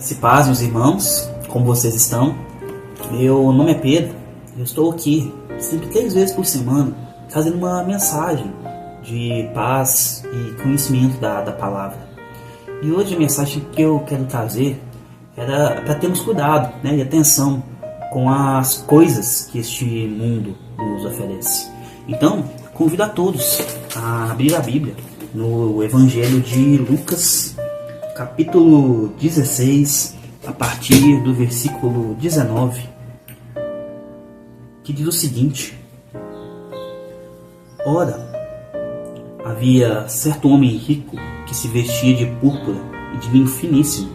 Se paz, meus irmãos, como vocês estão? Meu nome é Pedro, eu estou aqui sempre 3 vezes por semana fazendo uma mensagem de paz e conhecimento da palavra. E hoje a mensagem que eu quero trazer era para termos cuidado, e atenção com as coisas que este mundo nos oferece. Então, convido a todos a abrir a Bíblia no Evangelho de Lucas, capítulo 16, a partir do versículo 19, que diz o seguinte: Ora, havia certo homem rico que se vestia de púrpura e de linho finíssimo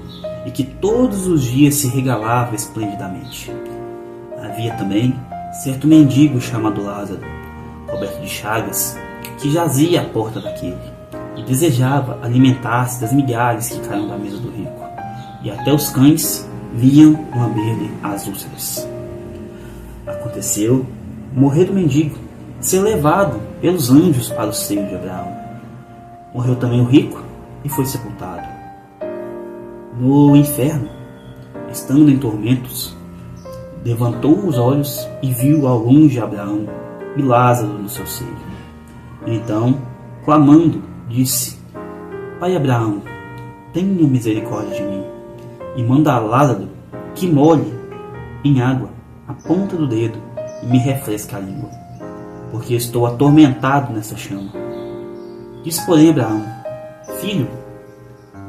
e que todos os dias se regalava esplendidamente. Havia também certo mendigo chamado Lázaro, coberto de chagas, que jazia à porta daquele e desejava alimentar-se das migalhas que caíam da mesa do rico, e até os cães vinham lamber-lhe as úlceras. Aconteceu morrer do mendigo, ser levado pelos anjos para o seio de Abraão. Morreu também o rico e foi sepultado. No inferno, estando em tormentos, levantou os olhos e viu ao longe Abraão e Lázaro no seu seio. Então, clamando, disse: Pai Abraão, tenha misericórdia de mim e manda a Lázaro que molhe em água a ponta do dedo e me refresque a língua, porque estou atormentado nessa chama. Disse, porém, Abraão: Filho,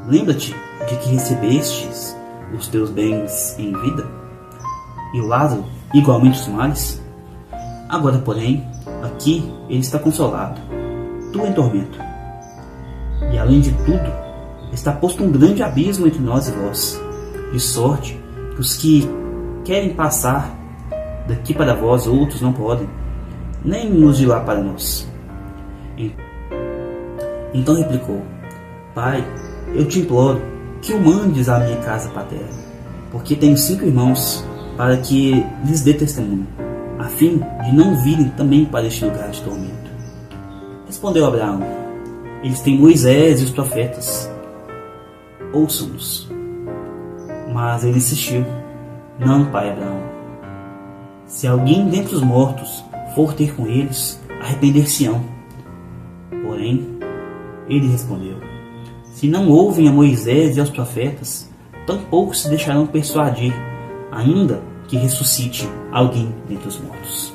lembra-te de que recebestes os teus bens em vida, e Lázaro igualmente os males. Agora, porém, aqui ele está consolado, tu em tormento. E além de tudo, está posto um grande abismo entre nós e vós, de sorte que os que querem passar daqui para vós, outros não podem, nem nos de lá para nós. Então replicou: Pai, eu te imploro que o mandes à minha casa paterna, porque tenho 5 irmãos, para que lhes dê testemunho, a fim de não virem também para este lugar de tormento. Respondeu Abraão: Eles têm Moisés e os profetas, ouçam-nos. Mas ele insistiu: Não, pai Abraão. Se alguém dentre os mortos for ter com eles, arrepender-se-ão. Porém, ele respondeu: Se não ouvem a Moisés e aos profetas, tampouco se deixarão persuadir, ainda que ressuscite alguém dentre os mortos.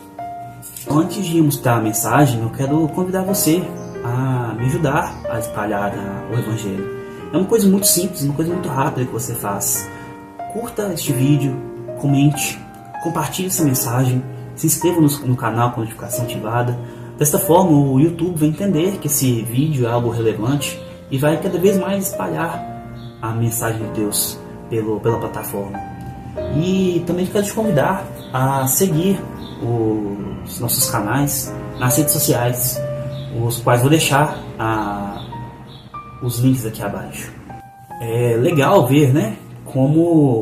Antes de mostrar a mensagem, eu quero convidar você a me ajudar a espalhar o Evangelho. É uma coisa muito simples, uma coisa muito rápida que você faz. Curta este vídeo, comente, compartilhe essa mensagem, se inscreva no canal com a notificação ativada. Desta forma, o YouTube vai entender que esse vídeo é algo relevante e vai cada vez mais espalhar a mensagem de Deus pela plataforma. E também quero te convidar a seguir os nossos canais nas redes sociais, os quais vou deixar os links aqui abaixo. É legal ver, como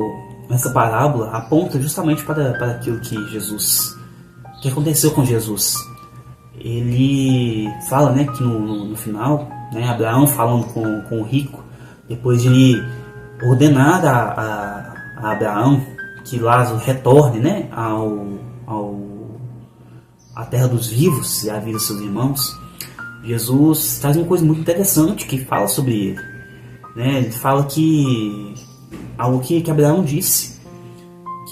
essa parábola aponta justamente para aquilo que aconteceu com Jesus. Ele fala, que no final, Abraão falando com o rico, depois de ele ordenar a Abraão que Lázaro retorne, à terra dos vivos e à vida dos seus irmãos, Jesus traz uma coisa muito interessante que fala sobre ele. Ele fala que algo que Abraão disse,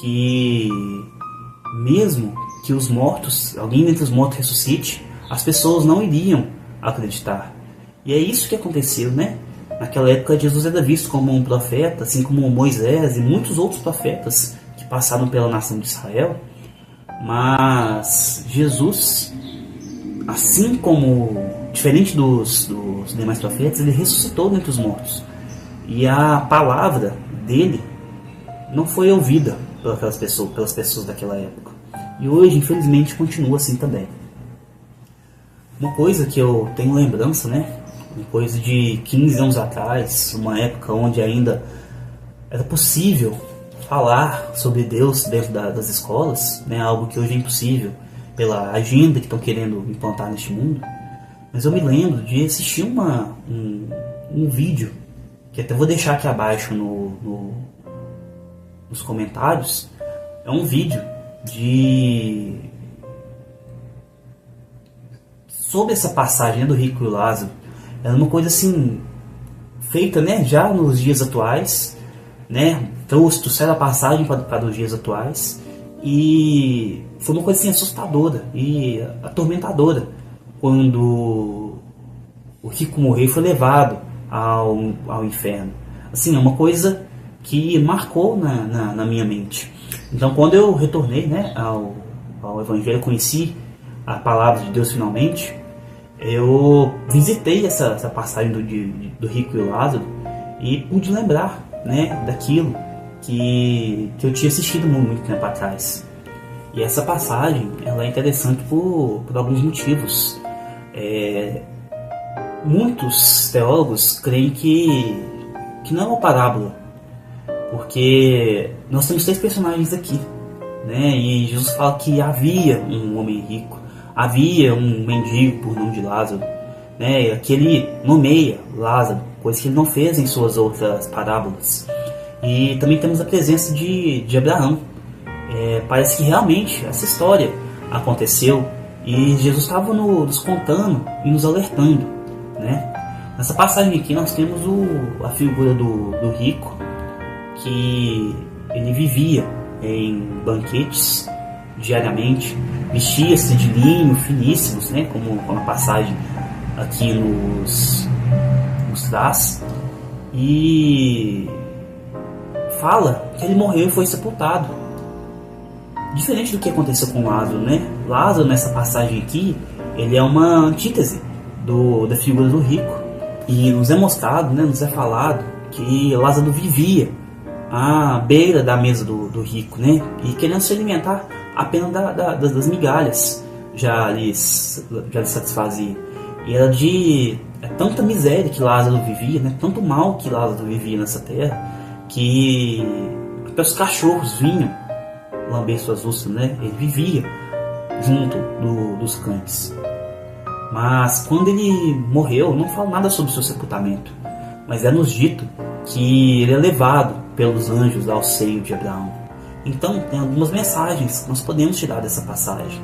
que mesmo que os mortos, alguém dentre os mortos ressuscite, as pessoas não iriam acreditar. E é isso que aconteceu, Naquela época Jesus era visto como um profeta, assim como Moisés e muitos outros profetas que passaram pela nação de Israel. Mas Jesus, assim como diferente dos demais profetas, ele ressuscitou dentre os mortos. E a palavra dele não foi ouvida pelas pessoas daquela época. E hoje, infelizmente, continua assim também. Uma coisa que eu tenho lembrança, uma coisa de 15 anos atrás, uma época onde ainda era possível falar sobre Deus dentro das escolas, algo que hoje é impossível pela agenda que estão querendo implantar neste mundo. Mas eu me lembro de assistir um vídeo, que até vou deixar aqui abaixo nos comentários, é um vídeo sobre essa passagem do rico e o Lázaro. É uma coisa assim feita, né, já nos dias atuais, né, trouxeram a passagem para os dias atuais, e foi uma coisa assim assustadora e atormentadora quando o rico morreu e foi levado ao inferno. Assim, é uma coisa que marcou na minha mente. Então, quando eu retornei, né, ao Evangelho, conheci a palavra de Deus finalmente, eu visitei essa passagem do rico e o Lázaro e pude lembrar, né, daquilo que eu tinha assistido muito tempo atrás. E essa passagem, ela é interessante por alguns motivos. Muitos teólogos creem que não é uma parábola, porque nós temos 3 personagens aqui, né? E Jesus fala que havia um homem rico, havia um mendigo por nome de Lázaro, né? Que ele nomeia Lázaro, coisa que ele não fez em suas outras parábolas. E também temos a presença de Abraão. Parece que realmente essa história aconteceu e Jesus estava nos contando e nos alertando, né? Nessa passagem aqui nós temos a figura do rico, que ele vivia em banquetes diariamente, vestia-se de linho finíssimos, né? Como a passagem aqui nos traz, e fala que ele morreu e foi sepultado. Diferente do que aconteceu com Lázaro, né? Lázaro, nessa passagem aqui, ele é uma antítese da figura do rico. E nos é mostrado, né, nos é falado que Lázaro vivia à beira da mesa do rico, né? E querendo se alimentar apenas das migalhas já lhes satisfazia. E era de tanta miséria que Lázaro vivia, né? Tanto mal que Lázaro vivia nessa terra, que até os cachorros vinham lamber suas úlceras, né? Ele vivia junto dos cães. Mas quando ele morreu, não fala nada sobre o seu sepultamento, mas é nos dito que ele é levado pelos anjos ao seio de Abraão. Então tem algumas mensagens que nós podemos tirar dessa passagem.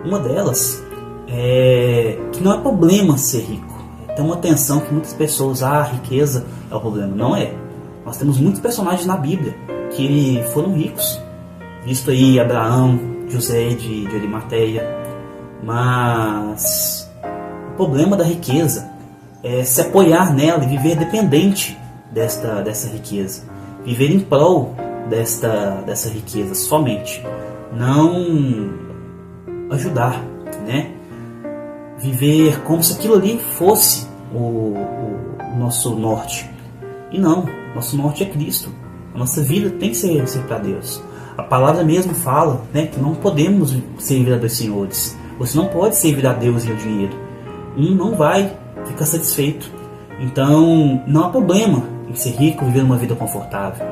Uma delas é que não é problema ser rico. Tem uma tensão que muitas pessoas, a riqueza é o problema. Não é. Nós temos muitos personagens na Bíblia que foram ricos. Visto aí Abraão, José de Arimateia. Mas o problema da riqueza é se apoiar nela e viver dependente dessa riqueza. Viver em prol dessa riqueza somente. Não ajudar, né? Viver como se aquilo ali fosse o nosso norte. E não, nosso norte é Cristo. A nossa vida tem que ser para Deus. A palavra mesmo fala, né, que não podemos servir a 2 senhores. Você não pode servir a Deus e ao dinheiro. Um não vai ficar satisfeito. Então, não há problema em ser rico e viver uma vida confortável.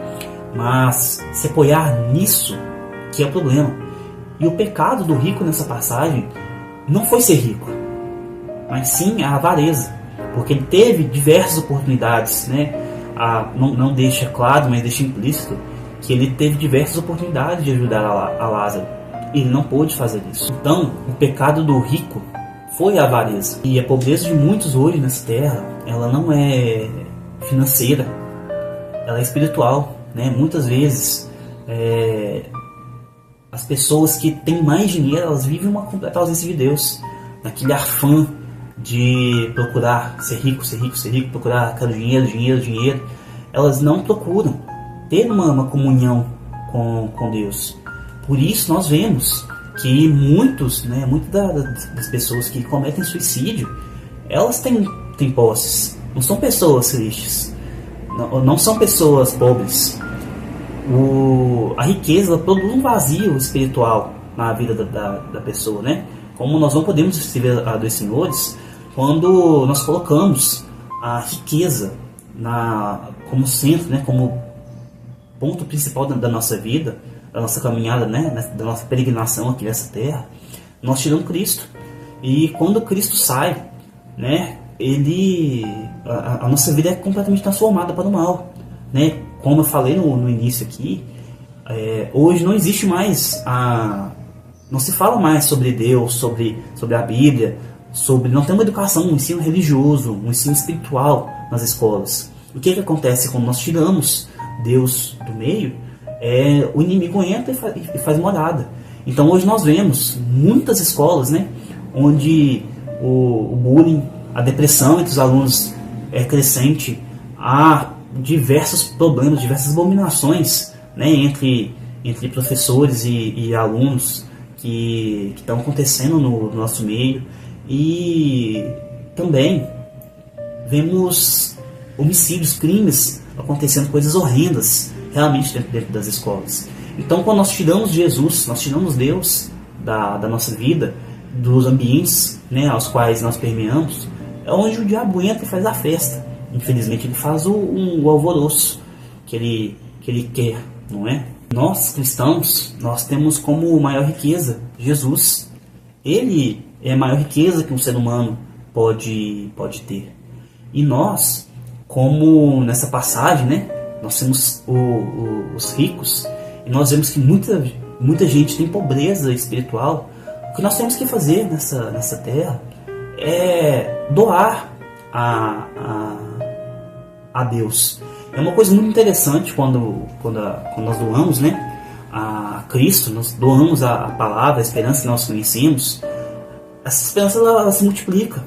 Mas se apoiar nisso que é o problema. E o pecado do rico nessa passagem não foi ser rico, mas sim a avareza. Porque ele teve diversas oportunidades, né? Não deixa claro, mas deixa implícito que ele teve diversas oportunidades de ajudar a Lázaro. E ele não pôde fazer isso. Então, o pecado do rico foi a avareza. E a pobreza de muitos hoje nessa terra, ela não é financeira, ela é espiritual, né? Muitas vezes, as pessoas que têm mais dinheiro, elas vivem uma completa ausência de Deus. Naquele afã de procurar ser rico, procurar quero dinheiro. Elas não procuram ter uma comunhão com Deus. Por isso nós vemos que muitas das pessoas que cometem suicídio, elas têm posses. Não são pessoas tristes, não são pessoas pobres. A riqueza ela produz um vazio espiritual na vida da pessoa, né? Como nós não podemos servir a 2 senhores quando nós colocamos a riqueza como centro, né? Como ponto principal da nossa vida, da nossa caminhada, né? Da nossa peregrinação aqui nessa terra. Nós tiramos Cristo. E quando Cristo sai, né? A nossa vida é completamente transformada para o mal, né? Como eu falei no início aqui, Hoje não existe mais não se fala mais sobre Deus, sobre a Bíblia, não tem uma educação, um ensino religioso, um ensino espiritual nas escolas. O que acontece quando nós tiramos Deus do meio? O inimigo entra e faz morada. Então hoje nós vemos muitas escolas, né, onde o bullying, a depressão entre os alunos é crescente, há diversos problemas, diversas abominações, né, entre professores e alunos que estão acontecendo no nosso meio. E também vemos homicídios, crimes acontecendo, coisas horrendas realmente dentro das escolas. Então, quando nós tiramos Jesus, nós tiramos Deus da nossa vida, dos ambientes, né, aos quais nós permeamos, é onde o diabo entra e faz a festa. Infelizmente, ele faz o alvoroço que ele quer, não é? Nós, cristãos, nós temos como maior riqueza Jesus. Ele é a maior riqueza que um ser humano pode ter. E nós, como nessa passagem, né, nós temos os ricos, e nós vemos que muita gente tem pobreza espiritual. O que nós temos que fazer nessa terra é doar a Deus. É uma coisa muito interessante quando nós doamos, né, a Cristo, nós doamos a palavra, a esperança que nós conhecemos. Essa esperança ela se multiplica,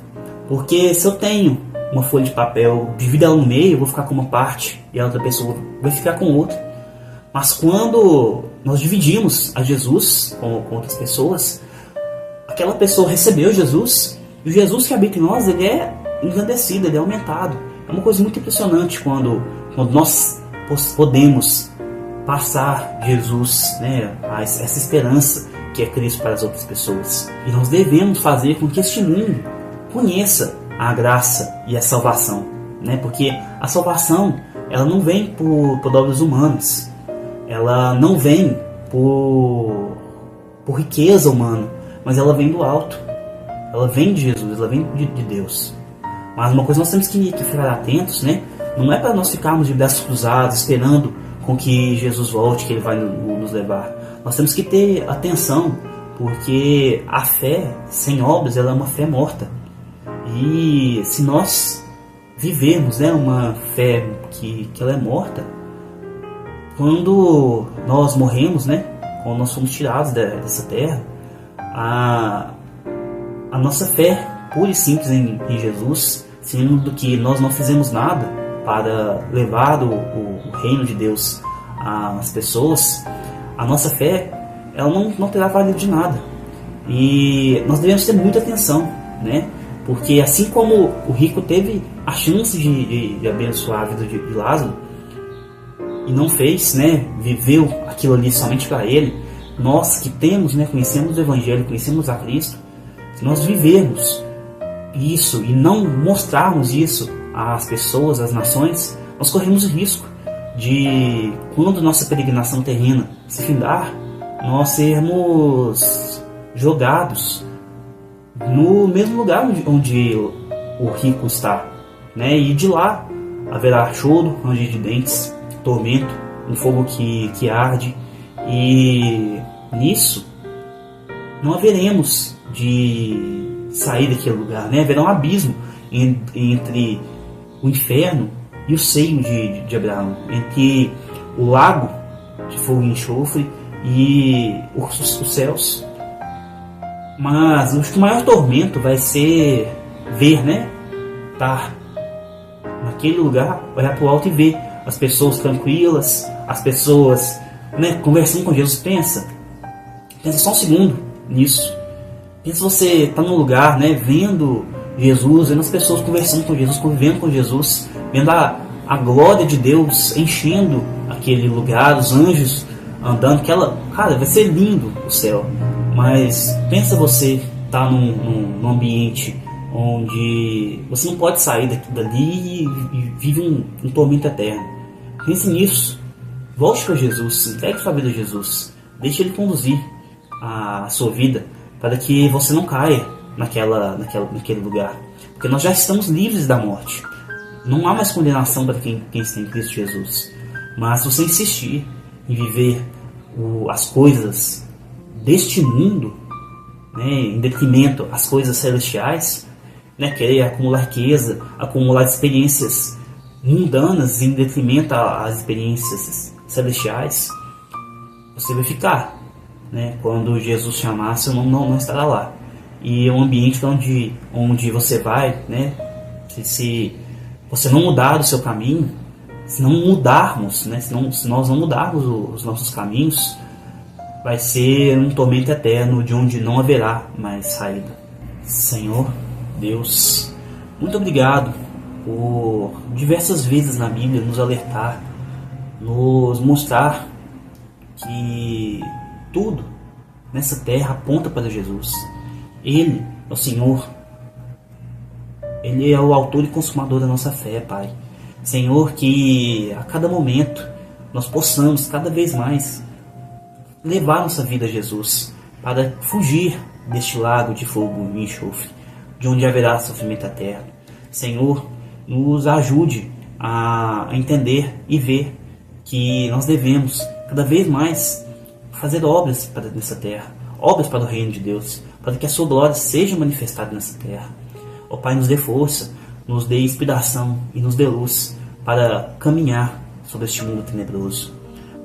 porque se eu tenho uma folha de papel, divido ela no meio, eu vou ficar com uma parte e a outra pessoa vai ficar com outra. Mas quando nós dividimos a Jesus com outras pessoas, aquela pessoa recebeu Jesus, e o Jesus que habita em nós, ele é engrandecido, ele é aumentado. É uma coisa muito impressionante quando nós podemos passar Jesus, né, essa esperança que é Cristo para as outras pessoas. E nós devemos fazer com que este mundo conheça a graça e a salvação, né? Porque a salvação, ela não vem por obras humanas, ela não vem por riqueza humana, mas ela vem do alto, ela vem de Jesus, ela vem de Deus. Mas uma coisa nós temos que ficar atentos, né? Não é para nós ficarmos de braços cruzados esperando com que Jesus volte, que Ele vai nos levar. Nós temos que ter atenção, porque a fé sem obras, ela é uma fé morta. E se nós vivermos, né, uma fé que ela é morta, quando nós morremos, né, quando nós somos tirados dessa terra, a nossa fé pura e simples em Jesus, sendo que nós não fizemos nada para levar o reino de Deus às pessoas, a nossa fé ela não terá valido de nada. E nós devemos ter muita atenção, né? Porque assim como o rico teve a chance de abençoar a vida de Lázaro e não fez, né, viveu aquilo ali somente para ele, nós que temos, né, conhecemos o Evangelho, conhecemos a Cristo, se nós vivermos isso e não mostrarmos isso às pessoas, às nações, nós corremos o risco de, quando nossa peregrinação terrena se findar, nós sermos jogados no mesmo lugar onde o rico está, né? E de lá haverá choro, ranger de dentes, tormento, um fogo que arde, e nisso não haveremos de sair daquele lugar, né? Haverá um abismo entre o inferno e o seio de Abraão, entre o lago de fogo e enxofre e os céus. Mas acho que o maior tormento vai ser ver, né, estar naquele lugar, olhar para o alto e ver as pessoas tranquilas, as pessoas, né, conversando com Jesus. Pensa só um segundo nisso. Pensa você estar num lugar, né, vendo Jesus, vendo as pessoas conversando com Jesus, convivendo com Jesus, vendo a glória de Deus enchendo aquele lugar, os anjos andando, cara, vai ser lindo o céu. Mas pensa você estar num ambiente onde você não pode sair dali e vive um tormento eterno. Pense nisso. Volte para Jesus, entregue sua vida a Jesus, deixe Ele conduzir a sua vida, para que você não caia naquele lugar, porque nós já estamos livres da morte. Não há mais condenação para quem está em Cristo Jesus. Mas se você insistir em viver as coisas deste mundo, né, em detrimento às coisas celestiais, né, querer acumular riqueza, acumular experiências mundanas em detrimento às experiências celestiais, você vai ficar, né? Quando Jesus chamar, você não estará lá. E é um ambiente onde você vai, né? Se você não mudar o seu caminho, se não mudarmos, né? Se nós não mudarmos os nossos caminhos, vai ser um tormento eterno de onde não haverá mais saída. Senhor Deus, muito obrigado por diversas vezes na Bíblia nos alertar, nos mostrar que tudo nessa terra aponta para Jesus. Ele é o Senhor, Ele é o autor e consumador da nossa fé, Pai. Senhor, que a cada momento nós possamos cada vez mais levar nossa vida a Jesus, para fugir deste lago de fogo e enxofre, de onde haverá sofrimento eterno. Senhor, nos ajude a entender e ver que nós devemos cada vez mais fazer obras nessa terra, obras para o reino de Deus, para que a sua glória seja manifestada nessa terra. Ó Pai, nos dê força, nos dê inspiração e nos dê luz para caminhar sobre este mundo tenebroso.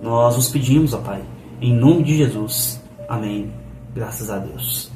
Nós os pedimos, ó Pai, em nome de Jesus. Amém. Graças a Deus.